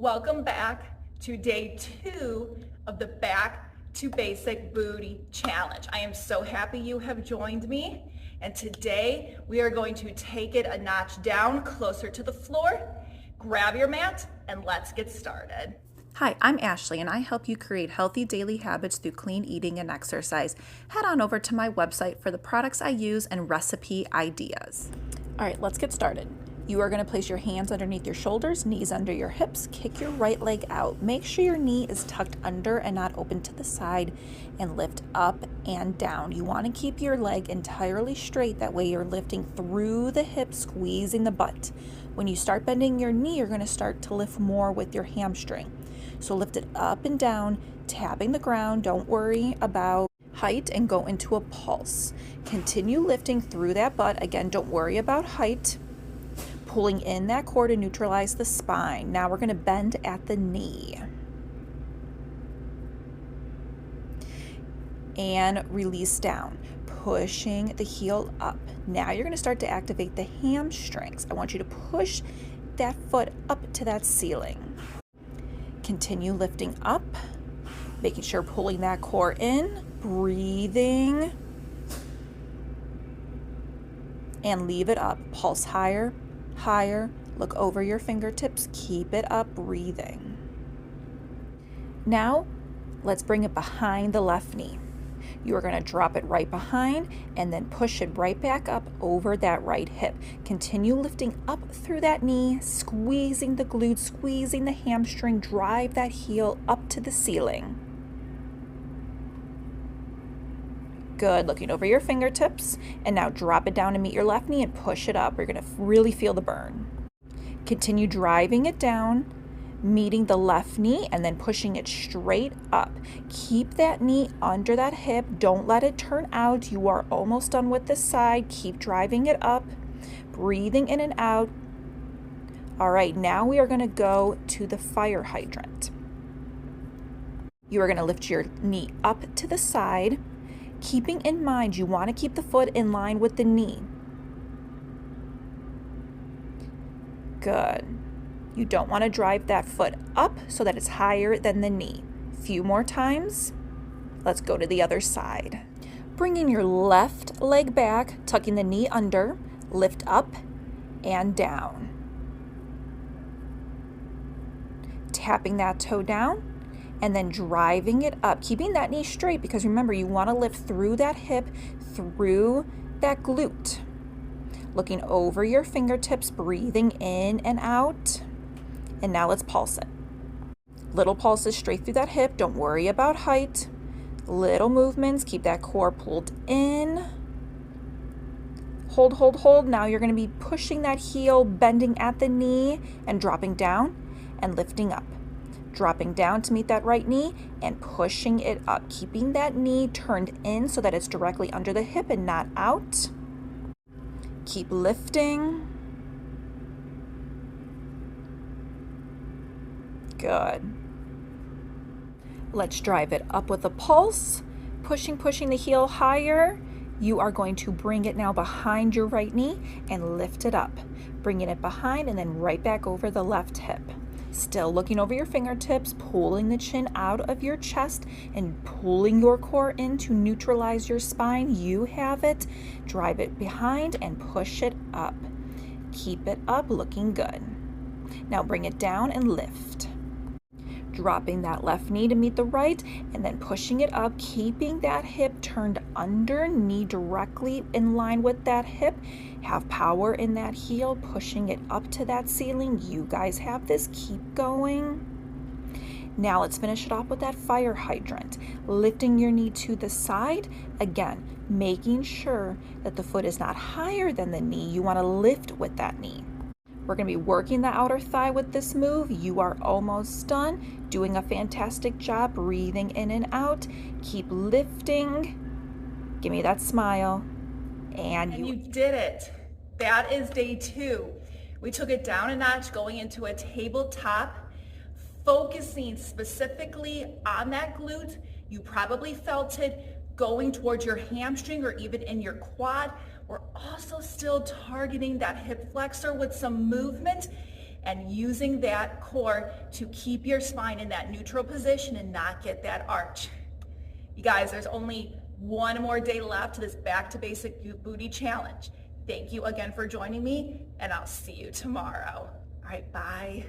Welcome back to day 2 of the Back to Basic Booty Challenge. I am so happy you have joined me, and today we are going to take it a notch down, closer to the floor. Grab your mat and let's get started. Hi, I'm Ashley and I help you create healthy daily habits through clean eating and exercise. Head on over to my website for the products I use and recipe ideas. All right, let's get started. You are going to place your hands underneath your shoulders, knees under your hips, kick your right leg out. Make sure your knee is tucked under and not open to the side, and lift up and down. You want to keep your leg entirely straight, that way you're lifting through the hips, squeezing the butt. When you start bending your knee, you're going to start to lift more with your hamstring. So lift it up and down, tapping the ground. Don't worry about height and go into a pulse. Continue lifting through that butt. Again, don't worry about height. Pulling in that core to neutralize the spine. Now we're going to bend at the knee. And release down, pushing the heel up. Now you're going to start to activate the hamstrings. I want you to push that foot up to that ceiling. Continue lifting up, making sure pulling that core in, breathing, and leave it up. Pulse higher, higher. Look over your fingertips, keep it up, breathing. Now, let's bring it behind the left knee. You are going to drop it right behind and then push it right back up over that right hip. Continue lifting up through that knee, squeezing the glute, squeezing the hamstring, drive that heel up to the ceiling. Good, looking over your fingertips, and now drop it down to meet your left knee and push it up. You're going to really feel the burn. Continue driving it down, meeting the left knee and then pushing it straight up. Keep that knee under that hip. Don't let it turn out. You are almost done with this side. Keep driving it up, breathing in and out. All right, now we are going to go to the fire hydrant. You are going to lift your knee up to the side, keeping in mind you want to keep the foot in line with the knee. Good. You don't want to drive that foot up so that it's higher than the knee. Few more times. Let's go to the other side. Bringing your left leg back, tucking the knee under, lift up and down. Tapping that toe down and then driving it up, keeping that knee straight because remember, you want to lift through that hip, through that glute. Looking over your fingertips, breathing in and out. And now let's pulse it. Little pulses straight through that hip. Don't worry about height. Little movements. Keep that core pulled in. Hold, hold, hold. Now you're going to be pushing that heel, bending at the knee and dropping down and lifting up. Dropping down to meet that right knee and pushing it up. Keeping that knee turned in so that it's directly under the hip and not out. Keep lifting. Good. Let's drive it up with a pulse, pushing the heel higher. You are going to bring it now behind your right knee and lift it up, bringing it behind and then right back over the left hip. Still looking over your fingertips, pulling the chin out of your chest and pulling your core in to neutralize your spine. You have it. Drive it behind and push it up. Keep it up, looking good. Now bring it down and lift. Dropping that left knee to meet the right and then pushing it up, keeping that hip turned under, knee directly in line with that hip. Have power in that heel, pushing it up to that ceiling. You guys have this. Keep going. Now let's finish it off with that fire hydrant. Lifting your knee to the side. Again, making sure that the foot is not higher than the knee. You want to lift with that knee. We're going to be working the outer thigh with this move. You are almost done. Doing a fantastic job. Breathing in and out. Keep lifting. Give me that smile. And you did it. That is day 2. We took it down a notch, going into a tabletop, focusing specifically on that glute. You probably felt it going towards your hamstring or even in your quad. We're also still targeting that hip flexor with some movement and using that core to keep your spine in that neutral position and not get that arch. You guys, there's only one more day left to this back to basic booty challenge. Thank you again for joining me, and I'll see you tomorrow. All right, bye.